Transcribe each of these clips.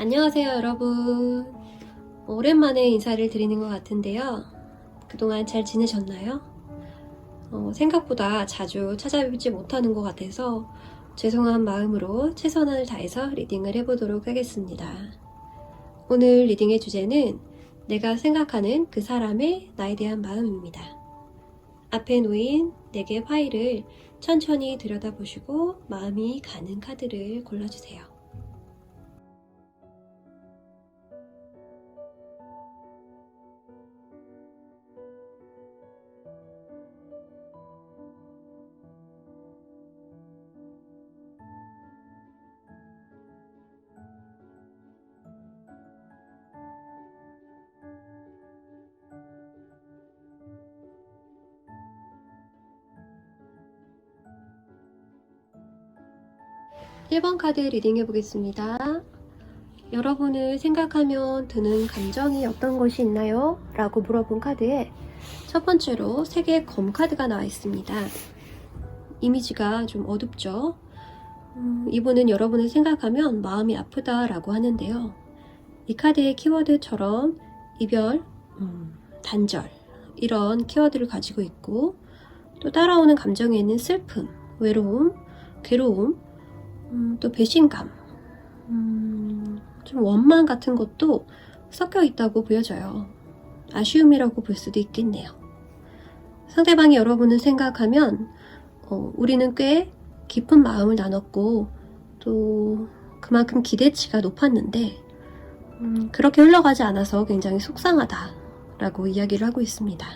안녕하세요 여러분. 오랜만에 인사를 드리는 것 같은데요. 그동안 잘 지내셨나요? 생각보다 자주 찾아뵙지 못하는 것 같아서 죄송한 마음으로 최선을 다해서 리딩을 해보도록 하겠습니다. 오늘 리딩의 주제는 내가 생각하는 그 사람의 나에 대한 마음입니다. 앞에 놓인 4개 파일을 천천히 들여다보시고 마음이 가는 카드를 골라주세요. 1번 카드 리딩 해보겠습니다. 여러분을 생각하면 드는 감정이 어떤 것이 있나요? 라고 물어본 카드에 첫 번째로 3개의 검 카드가 나와 있습니다. 이미지가 좀 어둡죠? 이분은 여러분을 생각하면 마음이 아프다 라고 하는데요. 이 카드의 키워드처럼 이별, 단절 이런 키워드를 가지고 있고, 또 따라오는 감정에는 슬픔, 외로움, 괴로움, 또 배신감, 좀 원망 같은 것도 섞여 있다고 보여져요. 아쉬움이라고 볼 수도 있겠네요. 상대방이 여러분을 생각하면 우리는 꽤 깊은 마음을 나눴고 또 그만큼 기대치가 높았는데 그렇게 흘러가지 않아서 굉장히 속상하다 라고 이야기를 하고 있습니다.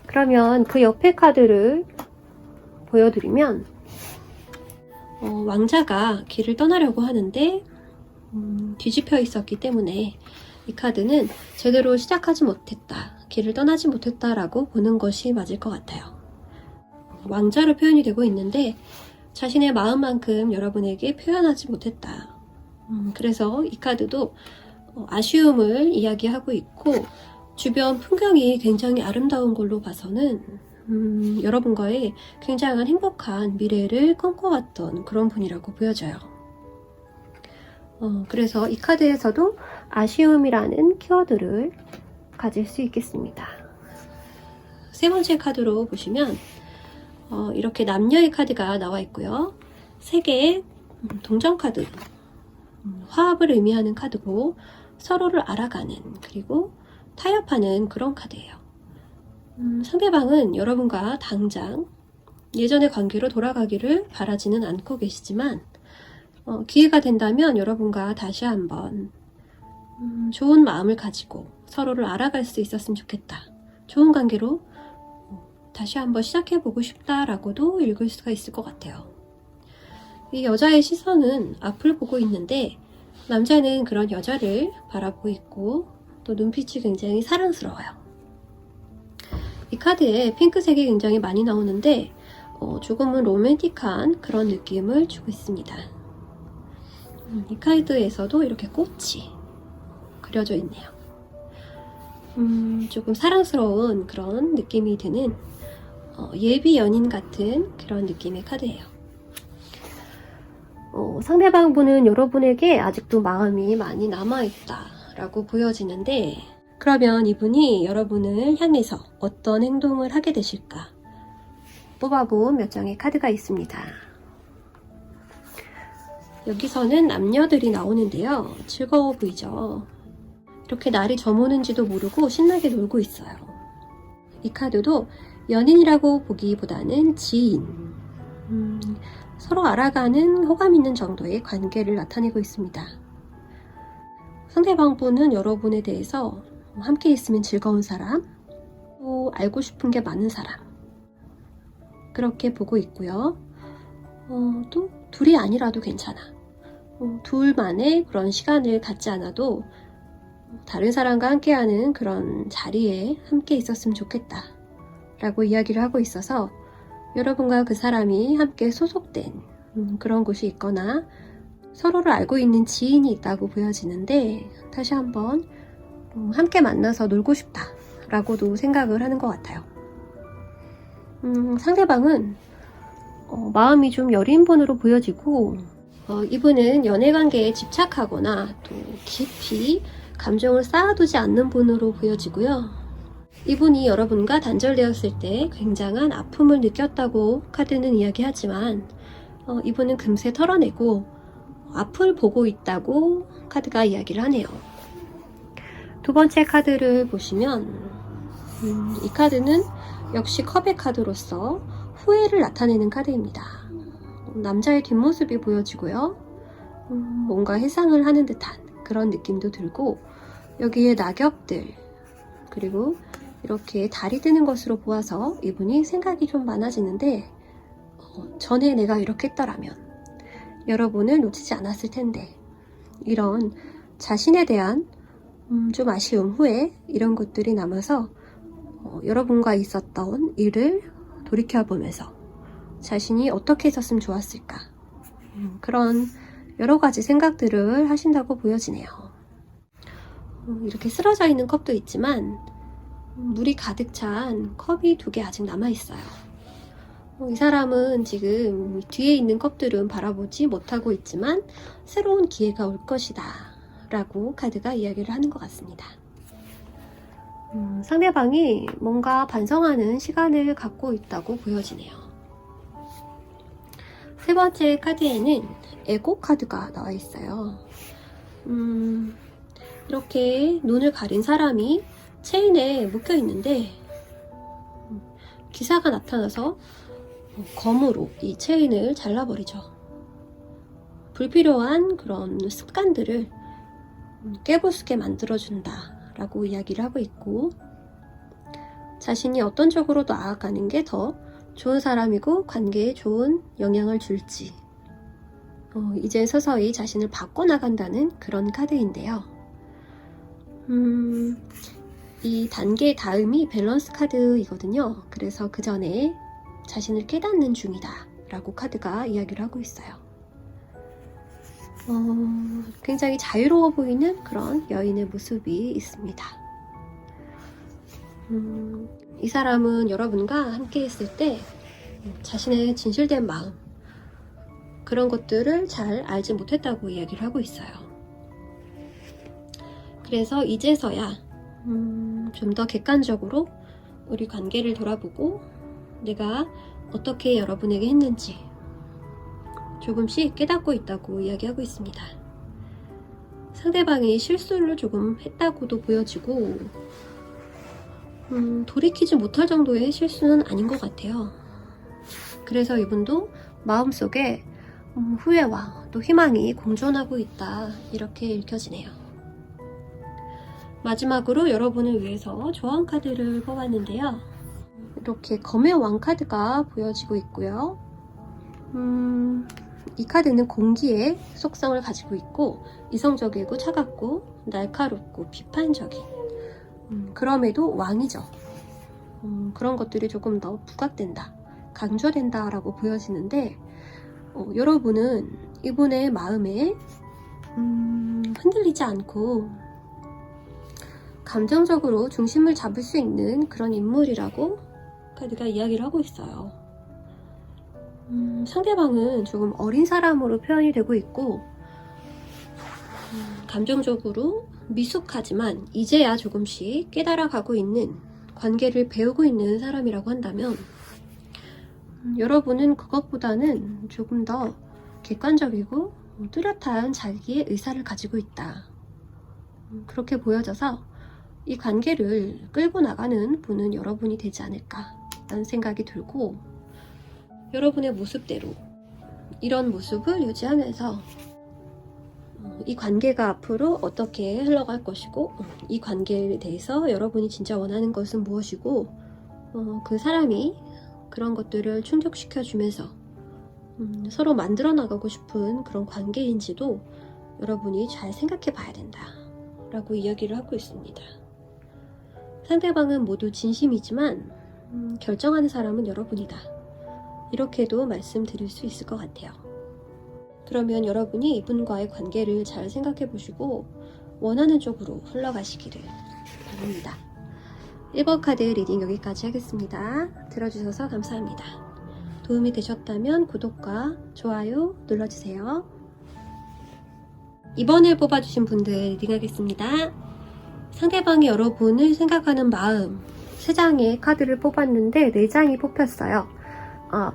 그러면 그 옆에 카드를 보여드리면 왕자가 길을 떠나려고 하는데 뒤집혀 있었기 때문에 이 카드는 제대로 시작하지 못했다, 길을 떠나지 못했다 라고 보는 것이 맞을 것 같아요. 왕자로 표현이 되고 있는데 자신의 마음만큼 여러분에게 표현하지 못했다. 그래서 이 카드도 아쉬움을 이야기하고 있고, 주변 풍경이 굉장히 아름다운 걸로 봐서는 여러분과의 굉장한 행복한 미래를 꿈꿔왔던 그런 분이라고 보여져요. 그래서 이 카드에서도 아쉬움이라는 키워드를 가질 수 있겠습니다. 세 번째 카드로 보시면 이렇게 남녀의 카드가 나와 있고요. 3개의 동전 카드, 화합을 의미하는 카드고 서로를 알아가는, 그리고 타협하는 그런 카드예요. 상대방은 여러분과 당장 예전의 관계로 돌아가기를 바라지는 않고 계시지만 기회가 된다면 여러분과 다시 한번 좋은 마음을 가지고 서로를 알아갈 수 있었으면 좋겠다, 좋은 관계로 다시 한번 시작해보고 싶다라고도 읽을 수가 있을 것 같아요. 이 여자의 시선은 앞을 보고 있는데 남자는 그런 여자를 바라보고 있고 또 눈빛이 굉장히 사랑스러워요. 이 카드에 핑크색이 굉장히 많이 나오는데 조금은 로맨틱한 그런 느낌을 주고 있습니다. 이 카드에서도 이렇게 꽃이 그려져 있네요. 조금 사랑스러운 그런 느낌이 드는 예비 연인 같은 그런 느낌의 카드예요. 상대방 분은 여러분에게 아직도 마음이 많이 남아있다 라고 보여지는데, 그러면 이분이 여러분을 향해서 어떤 행동을 하게 되실까? 뽑아본 몇 장의 카드가 있습니다. 여기서는 남녀들이 나오는데요. 즐거워 보이죠? 이렇게 날이 저무는지도 모르고 신나게 놀고 있어요. 이 카드도 연인이라고 보기보다는 지인, 서로 알아가는 호감 있는 정도의 관계를 나타내고 있습니다. 상대방 분은 여러분에 대해서 함께 있으면 즐거운 사람, 또 알고 싶은 게 많은 사람, 그렇게 보고 있고요. 또 둘이 아니라도 괜찮아. 둘만의 그런 시간을 갖지 않아도 다른 사람과 함께하는 그런 자리에 함께 있었으면 좋겠다 라고 이야기를 하고 있어서 여러분과 그 사람이 함께 소속된 그런 곳이 있거나 서로를 알고 있는 지인이 있다고 보여지는데, 다시 한번 함께 만나서 놀고 싶다 라고도 생각을 하는 것 같아요. 상대방은 마음이 좀 여린 분으로 보여지고 이분은 연애관계에 집착하거나 또 깊이 감정을 쌓아두지 않는 분으로 보여지고요. 이분이 여러분과 단절되었을 때 굉장한 아픔을 느꼈다고 카드는 이야기하지만 이분은 금세 털어내고 앞을 보고 있다고 카드가 이야기를 하네요. 두 번째 카드를 보시면 이 카드는 역시 컵의 카드로서 후회를 나타내는 카드입니다. 남자의 뒷모습이 보여지고요. 뭔가 해상을 하는 듯한 그런 느낌도 들고 여기에 낙엽들 그리고 이렇게 달이 뜨는 것으로 보아서 이분이 생각이 좀 많아지는데 전에 내가 이렇게 했더라면 여러분을 놓치지 않았을 텐데 이런 자신에 대한 좀 아쉬움, 후회 이런 것들이 남아서 여러분과 있었던 일을 돌이켜보면서 자신이 어떻게 했었으면 좋았을까 그런 여러 가지 생각들을 하신다고 보여지네요. 이렇게 쓰러져 있는 컵도 있지만 물이 가득 찬 컵이 2개 아직 남아있어요. 이 사람은 지금 뒤에 있는 컵들은 바라보지 못하고 있지만 새로운 기회가 올 것이다 라고 카드가 이야기를 하는 것 같습니다. 상대방이 뭔가 반성하는 시간을 갖고 있다고 보여지네요. 세 번째 카드에는 에고 카드가 나와 있어요. 이렇게 눈을 가린 사람이 체인에 묶여 있는데 기사가 나타나서 검으로 이 체인을 잘라버리죠. 불필요한 그런 습관들을 깨부수게 만들어준다 라고 이야기를 하고 있고 자신이 어떤 쪽으로 나아가는 게 더 좋은 사람이고 관계에 좋은 영향을 줄지 이제 서서히 자신을 바꿔나간다는 그런 카드인데요. 이 단계 다음이 밸런스 카드이거든요. 그래서 그 전에 자신을 깨닫는 중이다 라고 카드가 이야기를 하고 있어요. 굉장히 자유로워 보이는 그런 여인의 모습이 있습니다. 이 사람은 여러분과 함께 있을 때 자신의 진실된 마음 그런 것들을 잘 알지 못했다고 이야기를 하고 있어요. 그래서 이제서야 좀 더 객관적으로 우리 관계를 돌아보고 내가 어떻게 여러분에게 했는지 조금씩 깨닫고 있다고 이야기하고 있습니다. 상대방이 실수를 조금 했다고도 보여지고 돌이키지 못할 정도의 실수는 아닌 것 같아요. 그래서 이분도 마음속에 후회와 또 희망이 공존하고 있다 이렇게 읽혀지네요. 마지막으로 여러분을 위해서 조언 카드를 뽑았는데요. 이렇게 검의 왕 카드가 보여지고 있고요. 이 카드는 공기의 속성을 가지고 있고 이성적이고 차갑고 날카롭고 비판적인 그럼에도 왕이죠. 그런 것들이 조금 더 부각된다, 강조된다 라고 보여지는데 여러분은 이분의 마음에 흔들리지 않고 감정적으로 중심을 잡을 수 있는 그런 인물이라고 카드가 이야기를 하고 있어요. 상대방은 조금 어린 사람으로 표현이 되고 있고 감정적으로 미숙하지만 이제야 조금씩 깨달아가고 있는 관계를 배우고 있는 사람이라고 한다면 여러분은 그것보다는 조금 더 객관적이고 뚜렷한 자기의 의사를 가지고 있다. 그렇게 보여져서 이 관계를 끌고 나가는 분은 여러분이 되지 않을까 라는 생각이 들고 여러분의 모습대로 이런 모습을 유지하면서 이 관계가 앞으로 어떻게 흘러갈 것이고 이 관계에 대해서 여러분이 진짜 원하는 것은 무엇이고 그 사람이 그런 것들을 충족시켜 주면서 서로 만들어 나가고 싶은 그런 관계인지도 여러분이 잘 생각해 봐야 된다 라고 이야기를 하고 있습니다. 상대방은 모두 진심이지만 결정하는 사람은 여러분이다 이렇게도 말씀드릴 수 있을 것 같아요. 그러면 여러분이 이분과의 관계를 잘 생각해 보시고 원하는 쪽으로 흘러가시기를 바랍니다. 1번 카드 리딩 여기까지 하겠습니다. 들어주셔서 감사합니다. 도움이 되셨다면 구독과 좋아요 눌러주세요. 이번에 뽑아주신 분들 리딩하겠습니다. 상대방이 여러분을 생각하는 마음 3장의 카드를 뽑았는데 4장이 뽑혔어요.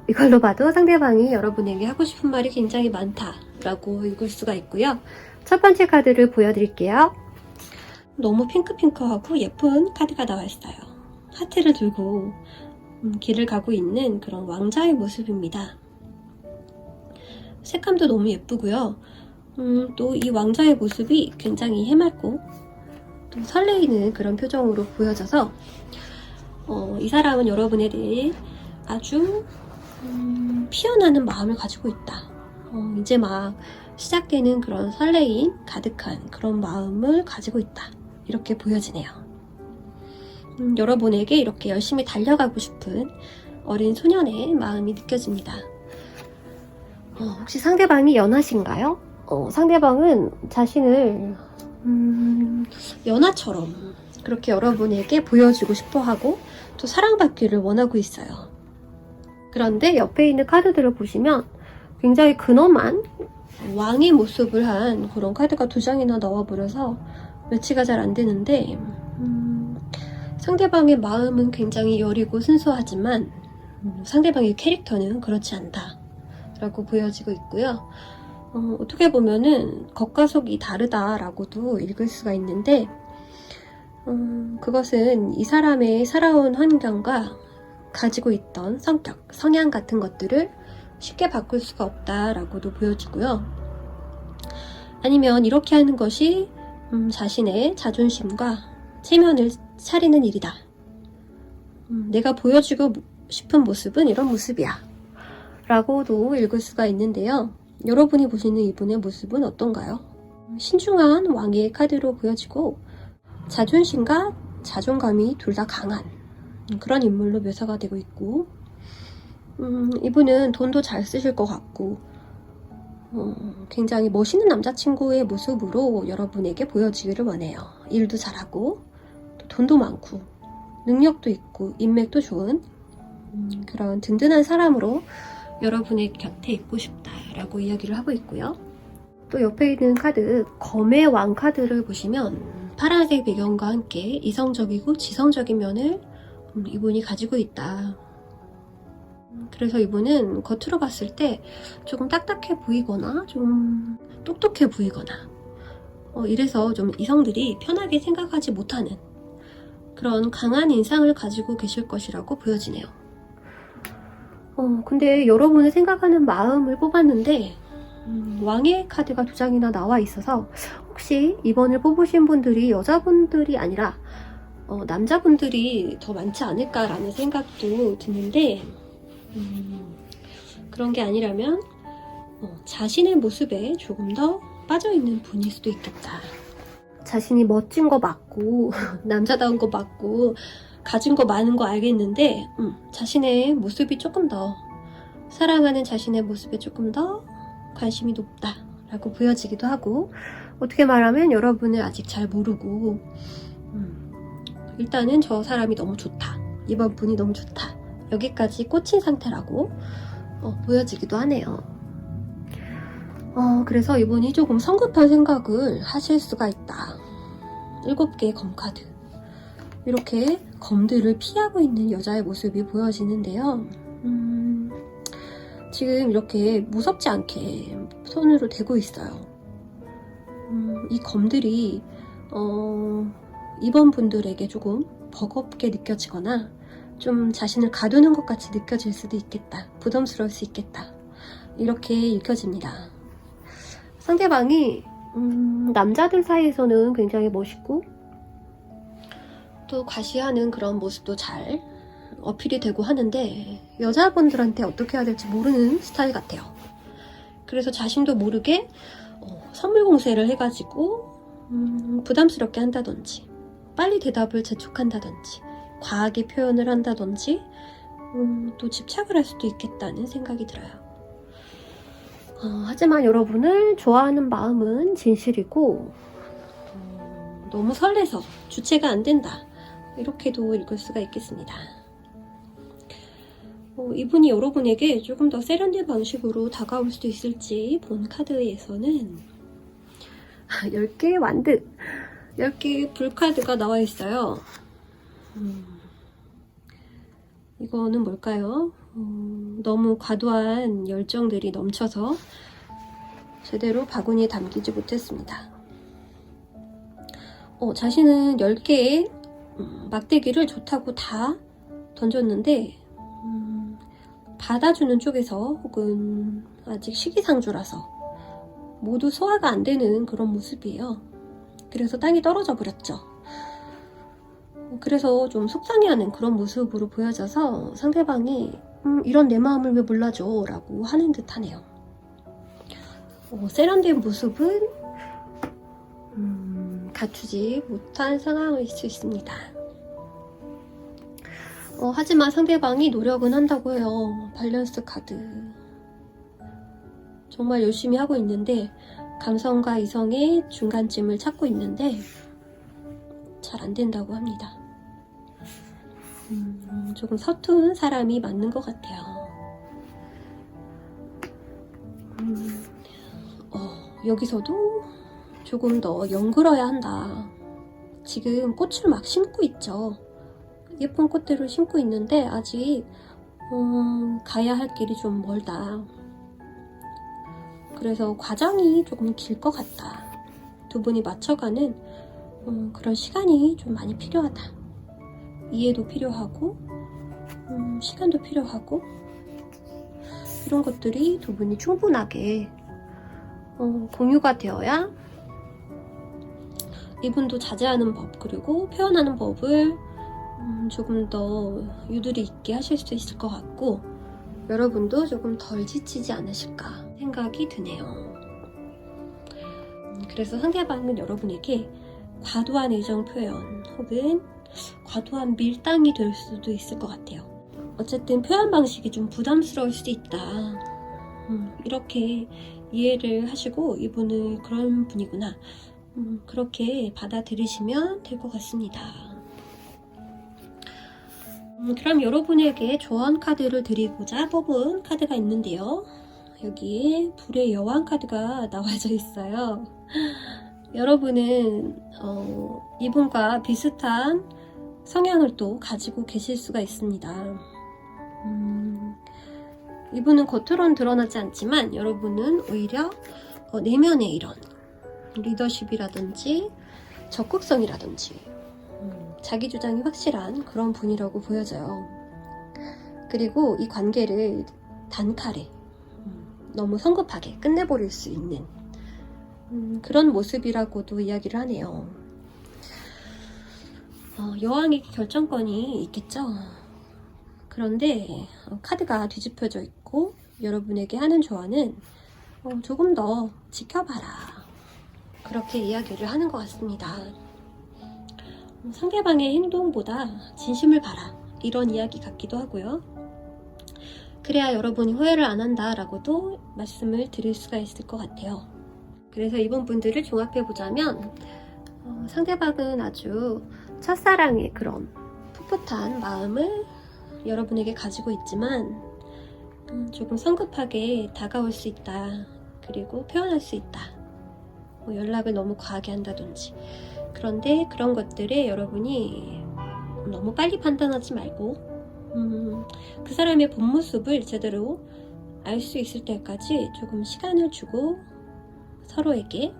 이걸로 봐도 상대방이 여러분에게 하고 싶은 말이 굉장히 많다라고 읽을 수가 있고요. 첫 번째 카드를 보여드릴게요. 너무 핑크핑크하고 예쁜 카드가 나와 있어요. 하트를 들고 길을 가고 있는 그런 왕자의 모습입니다. 색감도 너무 예쁘고요. 또 이 왕자의 모습이 굉장히 해맑고 또 설레이는 그런 표정으로 보여져서 이 사람은 여러분에 대해 아주 피어나는 마음을 가지고 있다. 이제 막 시작되는 그런 설레임 가득한 그런 마음을 가지고 있다. 이렇게 보여지네요. 여러분에게 이렇게 열심히 달려가고 싶은 어린 소년의 마음이 느껴집니다. 혹시 상대방이 연하신가요? 상대방은 자신을 연하처럼 그렇게 여러분에게 보여주고 싶어하고 또 사랑받기를 원하고 있어요. 그런데 옆에 있는 카드들을 보시면 굉장히 근엄한 왕의 모습을 한 그런 카드가 2장이나 나와버려서 매치가 잘 안 되는데 상대방의 마음은 굉장히 여리고 순수하지만 상대방의 캐릭터는 그렇지 않다 라고 보여지고 있고요. 어떻게 보면은 겉과 속이 다르다라고도 읽을 수가 있는데 그것은 이 사람의 살아온 환경과 가지고 있던 성격, 성향 같은 것들을 쉽게 바꿀 수가 없다라고도 보여주고요. 아니면 이렇게 하는 것이 자신의 자존심과 체면을 차리는 일이다. 내가 보여주고 싶은 모습은 이런 모습이야. 라고도 읽을 수가 있는데요. 여러분이 보시는 이분의 모습은 어떤가요? 신중한 왕의 카드로 보여지고 자존심과 자존감이 둘 다 강한 그런 인물로 묘사가 되고 있고 이분은 돈도 잘 쓰실 것 같고 굉장히 멋있는 남자친구의 모습으로 여러분에게 보여지기를 원해요. 일도 잘하고 또 돈도 많고 능력도 있고 인맥도 좋은 그런 든든한 사람으로 여러분의 곁에 있고 싶다라고 이야기를 하고 있고요. 또 옆에 있는 카드 검의 왕 카드를 보시면 파란색 배경과 함께 이성적이고 지성적인 면을 이분이 가지고 있다. 그래서 이분은 겉으로 봤을 때 조금 딱딱해 보이거나 좀 똑똑해 보이거나 이래서 좀 이성들이 편하게 생각하지 못하는 그런 강한 인상을 가지고 계실 것이라고 보여지네요. 근데 여러분이 생각하는 마음을 뽑았는데 왕의 카드가 2장이나 나와 있어서 혹시 이번을 뽑으신 분들이 여자분들이 아니라 남자분들이 더 많지 않을까라는 생각도 드는데 그런 게 아니라면 자신의 모습에 조금 더 빠져있는 분일 수도 있겠다. 자신이 멋진 거 맞고 남자다운 거 맞고 가진 거 많은 거 알겠는데 자신의 모습이 조금 더 사랑하는 자신의 모습에 조금 더 관심이 높다라고 보여지기도 하고 어떻게 말하면 여러분을 아직 잘 모르고 일단은 저 사람이 너무 좋다. 이번 분이 너무 좋다. 여기까지 꽂힌 상태라고 보여지기도 하네요. 그래서 이분이 조금 성급한 생각을 하실 수가 있다. 7개의 검카드. 이렇게 검들을 피하고 있는 여자의 모습이 보여지는데요. 지금 이렇게 무섭지 않게 손으로 대고 있어요. 이 검들이 이번 분들에게 조금 버겁게 느껴지거나 좀 자신을 가두는 것 같이 느껴질 수도 있겠다. 부담스러울 수 있겠다. 이렇게 읽혀집니다. 상대방이 남자들 사이에서는 굉장히 멋있고 또 과시하는 그런 모습도 잘 어필이 되고 하는데 여자분들한테 어떻게 해야 될지 모르는 스타일 같아요. 그래서 자신도 모르게 선물 공세를 해가지고 부담스럽게 한다든지 빨리 대답을 재촉한다든지 과하게 표현을 한다든지 또 집착을 할 수도 있겠다는 생각이 들어요. 하지만 여러분을 좋아하는 마음은 진실이고 너무 설레서 주체가 안 된다. 이렇게도 읽을 수가 있겠습니다. 이분이 여러분에게 조금 더 세련된 방식으로 다가올 수도 있을지 본 카드에서는 10개의 완드, 10개의 불카드가 나와 있어요. 이거는 뭘까요? 너무 과도한 열정들이 넘쳐서 제대로 바구니에 담기지 못했습니다. 자신은 10개의 막대기를 좋다고 다 던졌는데 받아주는 쪽에서 혹은 아직 시기상조라서 모두 소화가 안 되는 그런 모습이에요. 그래서 땅이 떨어져 버렸죠. 그래서 좀 속상해하는 그런 모습으로 보여져서 상대방이 이런 내 마음을 왜 몰라줘? 라고 하는 듯 하네요. 세련된 모습은 갖추지 못한 상황일 수 있습니다. 하지만 상대방이 노력은 한다고 해요. 밸런스 카드. 정말 열심히 하고 있는데 감성과 이성의 중간쯤을 찾고 있는데 잘 안 된다고 합니다. 조금 서툰 사람이 맞는 것 같아요. 여기서도 조금 더 연그러야 한다. 지금 꽃을 막 심고 있죠. 예쁜 꽃들을 심고 있는데 아직 가야 할 길이 좀 멀다. 그래서 과정이 조금 길 것 같다. 두 분이 맞춰가는 그런 시간이 좀 많이 필요하다. 이해도 필요하고 시간도 필요하고 이런 것들이 두 분이 충분하게 공유가 되어야 이분도 자제하는 법 그리고 표현하는 법을 조금 더 유두리 있게 하실 수 있을 것 같고 여러분도 조금 덜 지치지 않으실까 생각이 드네요. 그래서 상대방은 여러분에게 과도한 애정 표현 혹은 과도한 밀당이 될 수도 있을 것 같아요. 어쨌든 표현 방식이 좀 부담스러울 수도 있다. 이렇게 이해를 하시고 이분은 그런 분이구나. 그렇게 받아들이시면 될 것 같습니다. 그럼 여러분에게 조언 카드를 드리고자 뽑은 카드가 있는데요. 여기에 불의 여왕 카드가 나와져 있어요. 여러분은 이분과 비슷한 성향을 또 가지고 계실 수가 있습니다. 이분은 겉으로는 드러나지 않지만 여러분은 오히려 내면의 이런 리더십이라든지 적극성이라든지 자기 주장이 확실한 그런 분이라고 보여져요. 그리고 이 관계를 단칼에 너무 성급하게 끝내버릴 수 있는 그런 모습이라고도 이야기를 하네요. 여왕에게 결정권이 있겠죠. 그런데 카드가 뒤집혀져 있고 여러분에게 하는 조언은 조금 더 지켜봐라. 그렇게 이야기를 하는 것 같습니다. 상대방의 행동보다 진심을 봐라. 이런 이야기 같기도 하고요. 그래야 여러분이 후회를 안 한다라고도 말씀을 드릴 수가 있을 것 같아요. 그래서 이번 분들을 종합해보자면 상대방은 아주 첫사랑의 그런 풋풋한 마음을 여러분에게 가지고 있지만 조금 성급하게 다가올 수 있다. 그리고 표현할 수 있다. 연락을 너무 과하게 한다든지. 그런데 그런 것들에 여러분이 너무 빨리 판단하지 말고 그 사람의 본 모습을 제대로 알 수 있을 때까지 조금 시간을 주고 서로에게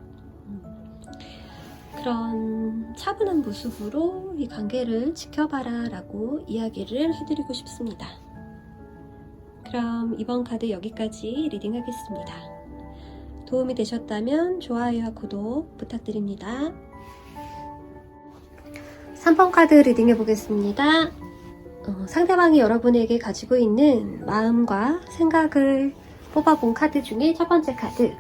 그런 차분한 모습으로 이 관계를 지켜봐라 라고 이야기를 해드리고 싶습니다. 그럼 이번 카드 여기까지 리딩하겠습니다. 도움이 되셨다면 좋아요와 구독 부탁드립니다. 3번 카드 리딩해 보겠습니다. 상대방이 여러분에게 가지고 있는 마음과 생각을 뽑아본 카드 중에 첫 번째 카드.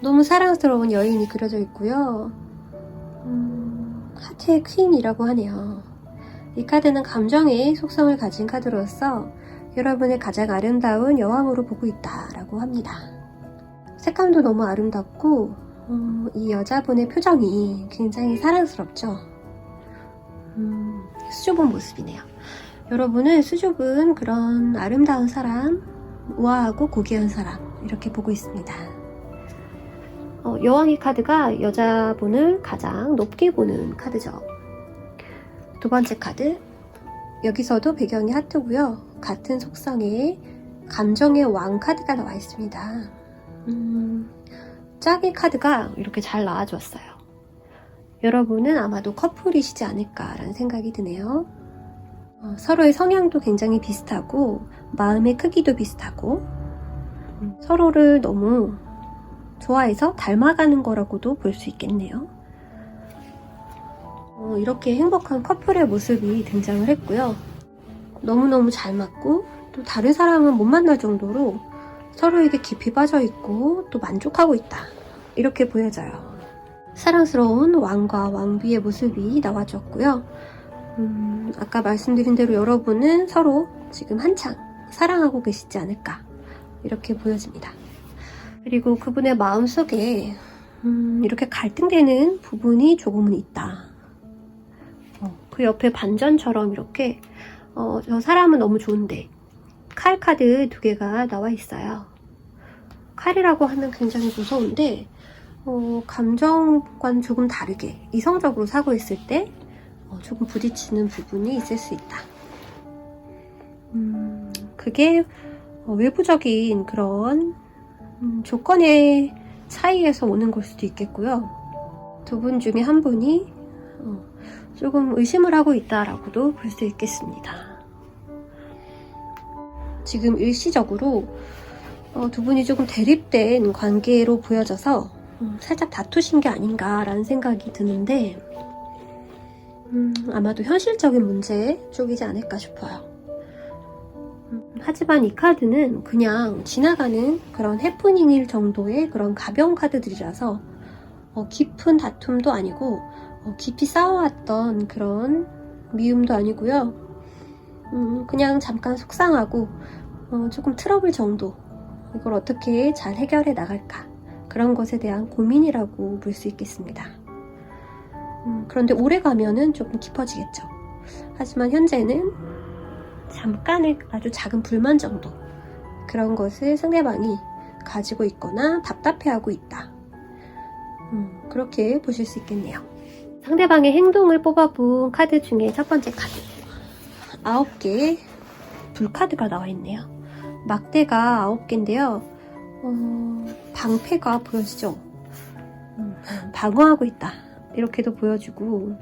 너무 사랑스러운 여인이 그려져 있고요. 하트의 퀸이라고 하네요. 이 카드는 감정의 속성을 가진 카드로서 여러분의 가장 아름다운 여왕으로 보고 있다라고 합니다. 색감도 너무 아름답고 이 여자분의 표정이 굉장히 사랑스럽죠. 수줍은 모습이네요. 여러분은 수줍은 그런 아름다운 사람, 우아하고 고귀한 사람 이렇게 보고 있습니다. 여왕의 카드가 여자분을 가장 높게 보는 카드죠. 두 번째 카드, 여기서도 배경이 하트고요. 같은 속성의 감정의 왕 카드가 나와 있습니다. 짝의 카드가 이렇게 잘 나와줬어요. 여러분은 아마도 커플이시지 않을까라는 생각이 드네요. 서로의 성향도 굉장히 비슷하고 마음의 크기도 비슷하고 서로를 너무 좋아해서 닮아가는 거라고도 볼 수 있겠네요. 이렇게 행복한 커플의 모습이 등장을 했고요. 너무너무 잘 맞고 또 다른 사람은 못 만날 정도로 서로에게 깊이 빠져있고 또 만족하고 있다. 이렇게 보여져요. 사랑스러운 왕과 왕비의 모습이 나와줬고요. 아까 말씀드린 대로 여러분은 서로 지금 한창 사랑하고 계시지 않을까 이렇게 보여집니다. 그리고 그분의 마음속에 이렇게 갈등되는 부분이 조금은 있다. 그 옆에 반전처럼 이렇게 저 사람은 너무 좋은데 칼 카드 2개가 나와 있어요. 칼이라고 하면 굉장히 무서운데 감정과는 조금 다르게 이성적으로 사고 있을 때 조금 부딪히는 부분이 있을 수 있다. 그게 외부적인 그런 조건의 차이에서 오는 걸 수도 있겠고요. 두 분 중에 한 분이 조금 의심을 하고 있다라고도 볼 수 있겠습니다. 지금 일시적으로 두 분이 조금 대립된 관계로 보여져서 살짝 다투신 게 아닌가라는 생각이 드는데 아마도 현실적인 문제 쪽이지 않을까 싶어요. 하지만 이 카드는 그냥 지나가는 그런 해프닝일 정도의 그런 가벼운 카드들이라서 깊은 다툼도 아니고 깊이 싸워왔던 그런 미움도 아니고요. 그냥 잠깐 속상하고 조금 트러블 정도, 이걸 어떻게 잘 해결해 나갈까, 그런 것에 대한 고민이라고 볼 수 있겠습니다. 그런데 오래 가면은 조금 깊어지겠죠. 하지만 현재는 잠깐의 아주 작은 불만 정도, 그런 것을 상대방이 가지고 있거나 답답해하고 있다. 그렇게 보실 수 있겠네요. 상대방의 행동을 뽑아본 카드 중에 첫 번째 카드, 9개의 불카드가 나와 있네요. 막대가 9개인데요. 방패가 보여지죠? 방어하고 있다. 이렇게도 보여주고,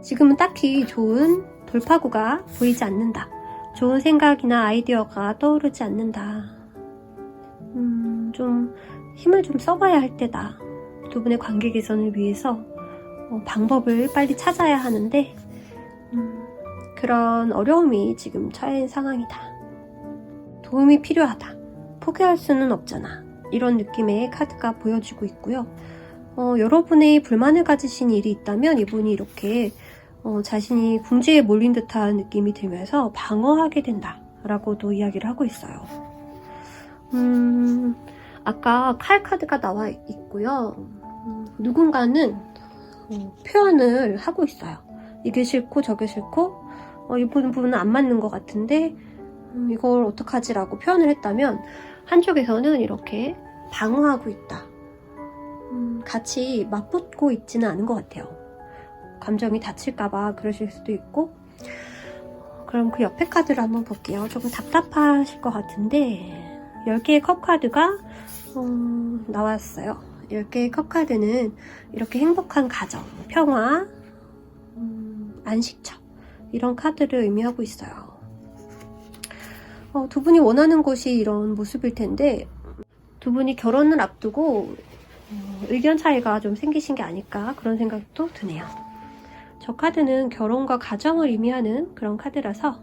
지금은 딱히 좋은 돌파구가 보이지 않는다. 좋은 생각이나 아이디어가 떠오르지 않는다. 좀 힘을 좀 써봐야 할 때다. 두 분의 관계 개선을 위해서 방법을 빨리 찾아야 하는데 그런 어려움이 지금 처한 상황이다. 도움이 필요하다. 포기할 수는 없잖아. 이런 느낌의 카드가 보여지고 있고요. 여러분의 불만을 가지신 일이 있다면 이분이 이렇게 자신이 궁지에 몰린 듯한 느낌이 들면서 방어하게 된다 라고도 이야기를 하고 있어요. 아까 칼 카드가 나와 있고요. 누군가는 표현을 하고 있어요. 이게 싫고 저게 싫고 이 부분은 안 맞는 것 같은데 이걸 어떡하지 라고 표현을 했다면, 한쪽에서는 이렇게 방어하고 있다. 같이 맞붙고 있지는 않은 것 같아요. 감정이 다칠까봐 그러실 수도 있고. 그럼 그 옆에 카드를 한번 볼게요. 조금 답답하실 것 같은데 10개의 컵 카드가 나왔어요. 10개의 컵 카드는 이렇게 행복한 가정, 평화, 안식처, 이런 카드를 의미하고 있어요. 두 분이 원하는 것이 이런 모습일 텐데 두 분이 결혼을 앞두고 의견 차이가 좀 생기신 게 아닐까, 그런 생각도 드네요. 저 카드는 결혼과 가정을 의미하는 그런 카드라서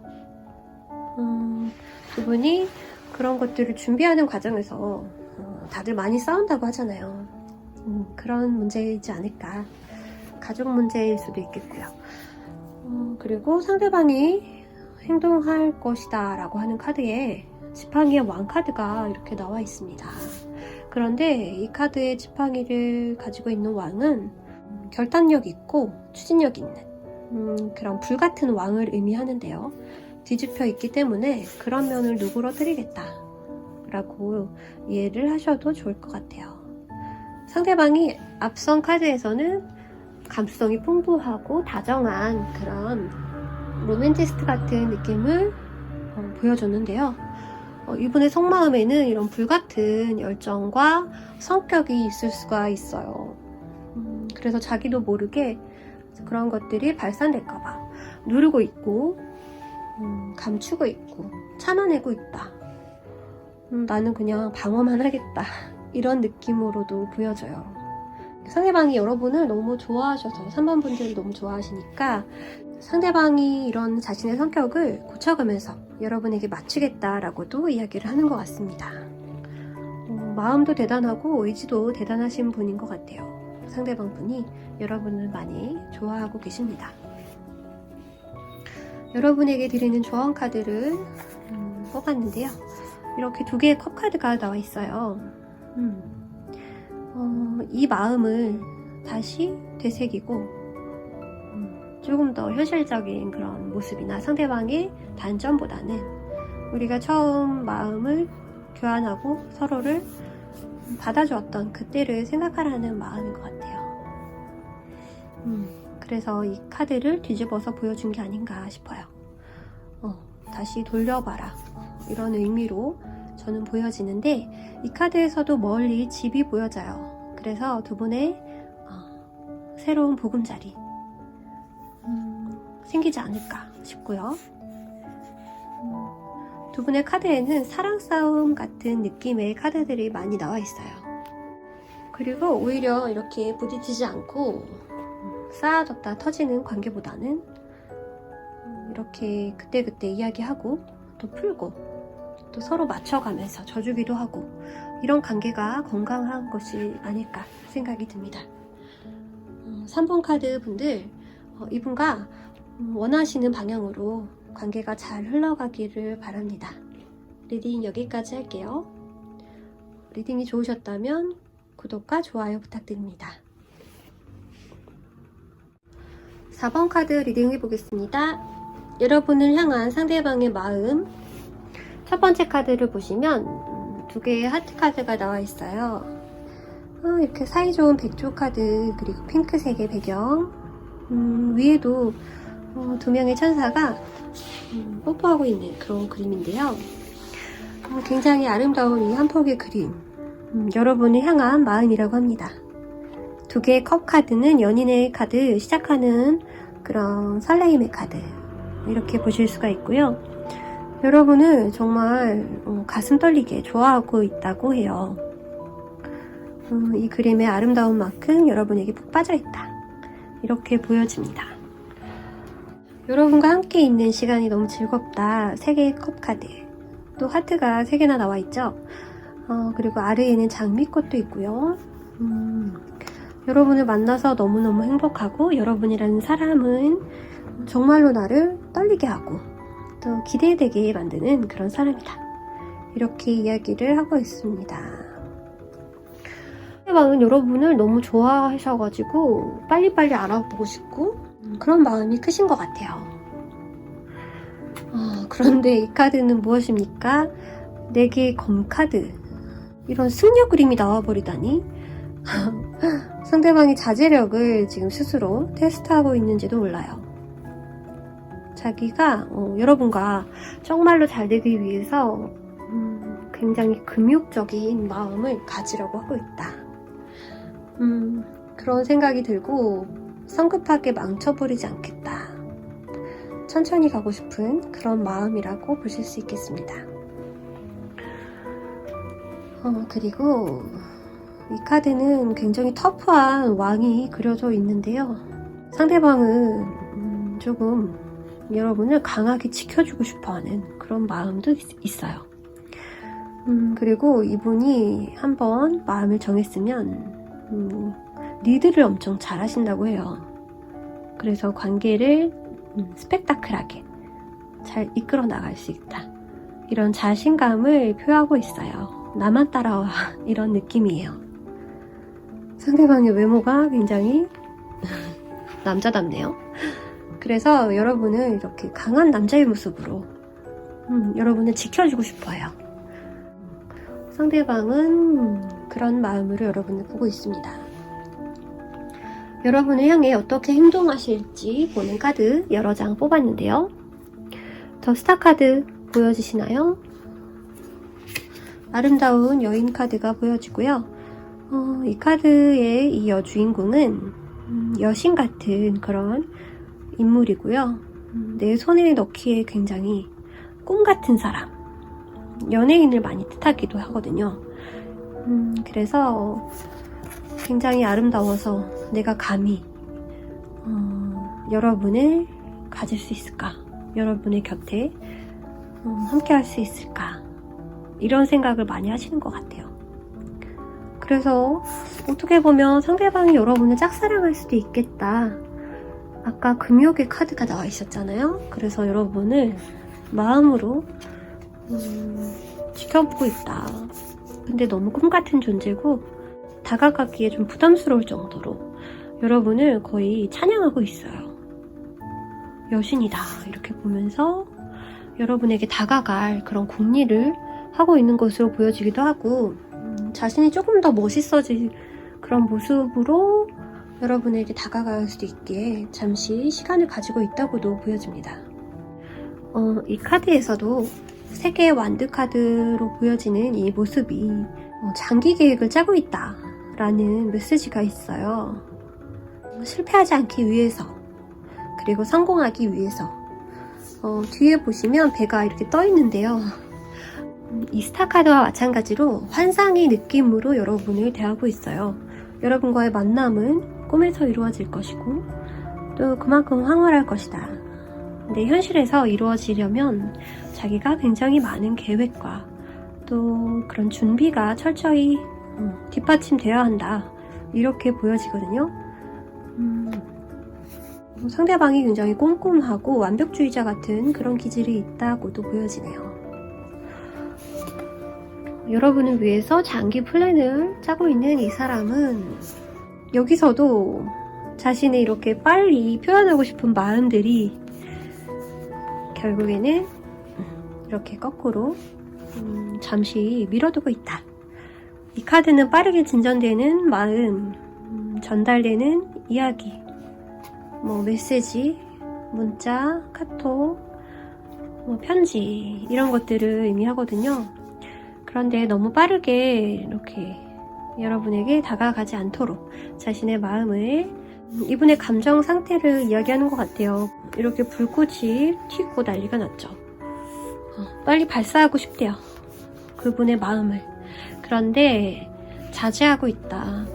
두 분이 그런 것들을 준비하는 과정에서 다들 많이 싸운다고 하잖아요. 그런 문제이지 않을까. 가족 문제일 수도 있겠고요. 그리고 상대방이 행동할 것이다 라고 하는 카드에 지팡이의 왕 카드가 이렇게 나와 있습니다. 그런데 이 카드의 지팡이를 가지고 있는 왕은 결단력 있고 추진력 있는 그런 불같은 왕을 의미하는데요. 뒤집혀 있기 때문에 그런 면을 누그러뜨리겠다 라고 이해를 하셔도 좋을 것 같아요. 상대방이 앞선 카드에서는 감수성이 풍부하고 다정한 그런 로맨티스트 같은 느낌을 보여줬는데요. 이분의 속마음에는 이런 불같은 열정과 성격이 있을 수가 있어요. 그래서 자기도 모르게 그런 것들이 발산될까봐 누르고 있고 감추고 있고 참아내고 있다. 나는 그냥 방어만 하겠다. 이런 느낌으로도 보여져요. 상대방이 여러분을 너무 좋아하셔서 3번 분들이 너무 좋아하시니까 상대방이 이런 자신의 성격을 고쳐가면서 여러분에게 맞추겠다라고도 이야기를 하는 것 같습니다. 마음도 대단하고 의지도 대단하신 분인 것 같아요. 상대방 분이 여러분을 많이 좋아하고 계십니다. 여러분에게 드리는 조언 카드를 뽑았는데요. 이렇게 두 개의 컵 카드가 나와 있어요. 이 마음을 다시 되새기고 조금 더 현실적인 그런 모습이나 상대방의 단점보다는 우리가 처음 마음을 교환하고 서로를 받아주었던 그때를 생각하라는 마음인 것 같아요. 그래서 이 카드를 뒤집어서 보여준 게 아닌가 싶어요. 다시 돌려봐라, 이런 의미로 저는 보여지는데, 이 카드에서도 멀리 집이 보여져요. 그래서 두 분의 새로운 보금자리 생기지 않을까 싶고요. 두 분의 카드에는 사랑 싸움 같은 느낌의 카드들이 많이 나와 있어요. 그리고 오히려 이렇게 부딪히지 않고 쌓아졌다 터지는 관계보다는 이렇게 그때그때 이야기하고 또 풀고 또 서로 맞춰가면서 져주기도 하고, 이런 관계가 건강한 것이 아닐까 생각이 듭니다. 3번 카드 분들, 이분과 원하시는 방향으로 관계가 잘 흘러가기를 바랍니다. 리딩 여기까지 할게요. 리딩이 좋으셨다면 구독과 좋아요 부탁드립니다. 4번 카드 리딩 해보겠습니다. 여러분을 향한 상대방의 마음. 첫 번째 카드를 보시면 두 개의 하트 카드가 나와 있어요. 이렇게 사이좋은 백조 카드, 그리고 핑크색의 배경, 위에도 두 명의 천사가 뽀뽀하고 있는 그런 그림인데요. 굉장히 아름다운 이 한 폭의 그림, 여러분을 향한 마음이라고 합니다. 두 개의 컵 카드는 연인의 카드, 시작하는 그런 설레임의 카드, 이렇게 보실 수가 있고요. 여러분을 정말 가슴 떨리게 좋아하고 있다고 해요. 이 그림의 아름다운 만큼 여러분에게 푹 빠져있다, 이렇게 보여집니다. 여러분과 함께 있는 시간이 너무 즐겁다. 3개의 컵 카드, 또 하트가 3개나 나와 있죠. 그리고 아래에는 장미꽃도 있고요. 여러분을 만나서 너무너무 행복하고, 여러분이라는 사람은 정말로 나를 떨리게 하고 또 기대되게 만드는 그런 사람이다, 이렇게 이야기를 하고 있습니다. 상대방은 여러분을 너무 좋아하셔가지고 빨리빨리 알아보고 싶고 그런 마음이 크신 것 같아요. 그런데 이 카드는 무엇입니까? 4개의 검 카드, 이런 승려 그림이 나와버리다니. 상대방이 자제력을 지금 스스로 테스트하고 있는지도 몰라요. 자기가 여러분과 정말로 잘 되기 위해서 굉장히 금욕적인 마음을 가지려고 하고 있다. 그런 생각이 들고 성급하게 망쳐버리지 않겠다. 천천히 가고 싶은 그런 마음이라고 보실 수 있겠습니다. 그리고 이 카드는 굉장히 터프한 왕이 그려져 있는데요. 상대방은 조금 여러분을 강하게 지켜주고 싶어하는 그런 마음도 있어요. 그리고 이분이 한번 마음을 정했으면 리드를 엄청 잘 하신다고 해요. 그래서 관계를 스펙타클하게 잘 이끌어 나갈 수 있다, 이런 자신감을 표하고 있어요. 나만 따라와, 이런 느낌이에요. 상대방의 외모가 굉장히 남자답네요. 그래서 여러분을 이렇게 강한 남자의 모습으로 여러분을 지켜주고 싶어요. 상대방은 그런 마음으로 여러분을 보고 있습니다. 여러분을 향해 어떻게 행동하실지 보는 카드 여러 장 뽑았는데요. 더 스타 카드 보여지시나요? 아름다운 여인 카드가 보여지고요. 이 카드의 이 여주인공은 여신 같은 그런 인물이고요. 내 손에 넣기에 굉장히 꿈 같은 사람, 연예인을 많이 뜻하기도 하거든요. 그래서 굉장히 아름다워서 내가 감히 여러분을 가질 수 있을까? 여러분의 곁에 함께 할 수 있을까? 이런 생각을 많이 하시는 것 같아요. 그래서 어떻게 보면 상대방이 여러분을 짝사랑할 수도 있겠다. 아까 금욕의 카드가 나와 있었잖아요. 그래서 여러분을 마음으로 지켜보고 있다. 근데 너무 꿈같은 존재고 다가가기에 좀 부담스러울 정도로 여러분을 거의 찬양하고 있어요. 여신이다 이렇게 보면서 여러분에게 다가갈 그런 궁리를 하고 있는 것으로 보여지기도 하고 자신이 조금 더 멋있어질 그런 모습으로 여러분에게 다가갈 수도 있게 잠시 시간을 가지고 있다고도 보여집니다. 이 카드에서도 세계의 완드 카드로 보여지는 이 모습이 장기 계획을 짜고 있다 라는 메시지가 있어요. 실패하지 않기 위해서 그리고 성공하기 위해서 뒤에 보시면 배가 이렇게 떠 있는데요. 이 스타 카드와 마찬가지로 환상의 느낌으로 여러분을 대하고 있어요. 여러분과의 만남은 꿈에서 이루어질 것이고 또 그만큼 황홀할 것이다. 근데 현실에서 이루어지려면 자기가 굉장히 많은 계획과 또 그런 준비가 철저히 뒷받침되어야 한다. 이렇게 보여지거든요. 상대방이 굉장히 꼼꼼하고 완벽주의자 같은 그런 기질이 있다고도 보여지네요. 여러분을 위해서 장기 플랜을 짜고 있는 이 사람은 여기서도 자신의 이렇게 빨리 표현하고 싶은 마음들이 결국에는 이렇게 거꾸로 잠시 미뤄두고 있다. 이 카드는 빠르게 진전되는 마음, 전달되는 이야기, 메시지, 문자, 카톡, 편지 이런 것들을 의미하거든요. 그런데 너무 빠르게 이렇게 여러분에게 다가가지 않도록 자신의 마음을 이분의 감정 상태를 이야기하는 것 같아요. 이렇게 불꽃이 튀고 난리가 났죠. 빨리 발사하고 싶대요. 그분의 마음을. 그런데 자제하고 있다.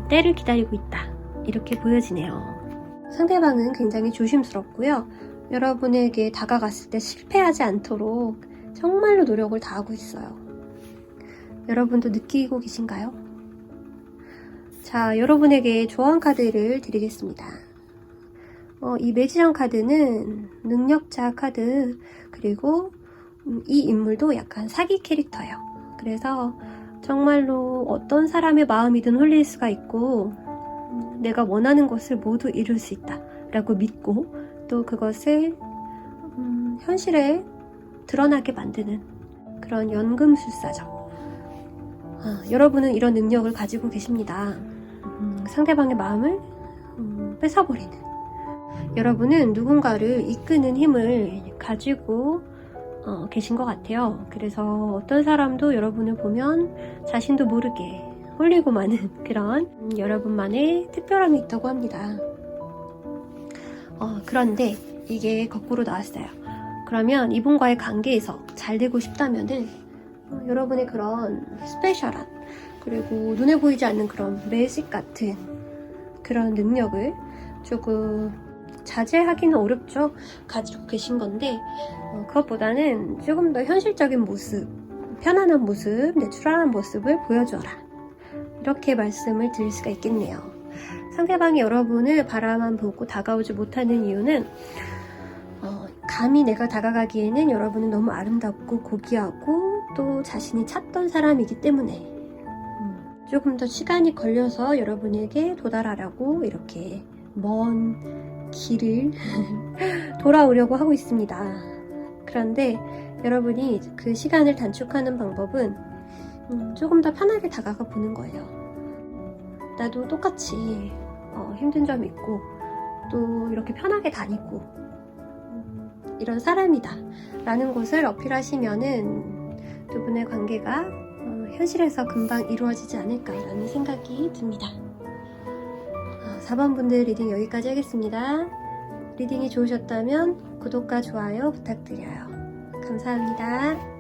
때를 기다리고 있다. 이렇게 보여지네요. 상대방은 굉장히 조심스럽고요. 여러분에게 다가갔을 때 실패하지 않도록 정말로 노력을 다하고 있어요. 여러분도 느끼고 계신가요? 자, 여러분에게 조언 카드를 드리겠습니다. 이 매지션 카드는 능력자 카드, 그리고 이 인물도 약간 사기 캐릭터예요. 그래서 정말로 어떤 사람의 마음이든 홀릴 수가 있고 내가 원하는 것을 모두 이룰 수 있다 라고 믿고 또 그것을 현실에 드러나게 만드는 그런 연금술사죠. 여러분은 이런 능력을 가지고 계십니다. 상대방의 마음을 뺏어버리는, 여러분은 누군가를 이끄는 힘을 가지고 계신 것 같아요. 그래서 어떤 사람도 여러분을 보면 자신도 모르게 홀리고 마는 그런 여러분만의 특별함이 있다고 합니다. 그런데 이게 거꾸로 나왔어요. 그러면 이분과의 관계에서 잘 되고 싶다면은 여러분의 그런 스페셜한, 그리고 눈에 보이지 않는 그런 매직 같은 그런 능력을 조금 자제하기는 어렵죠. 가지고 계신 건데 그것보다는 조금 더 현실적인 모습, 편안한 모습, 내추럴한 모습을 보여줘라. 이렇게 말씀을 드릴 수가 있겠네요. 상대방이 여러분을 바라만 보고 다가오지 못하는 이유는 감히 내가 다가가기에는 여러분은 너무 아름답고 고귀하고 또 자신이 찾던 사람이기 때문에 조금 더 시간이 걸려서 여러분에게 도달하라고 이렇게 먼 길을 돌아오려고 하고 있습니다. 그런데 여러분이 그 시간을 단축하는 방법은 조금 더 편하게 다가가 보는 거예요. 나도 똑같이 힘든 점이 있고 또 이렇게 편하게 다니고 이런 사람이다 라는 것을 어필하시면은 두 분의 관계가 현실에서 금방 이루어지지 않을까 라는 생각이 듭니다. 4번 분들 리딩 여기까지 하겠습니다. 리딩이 좋으셨다면 구독과 좋아요 부탁드려요. 감사합니다.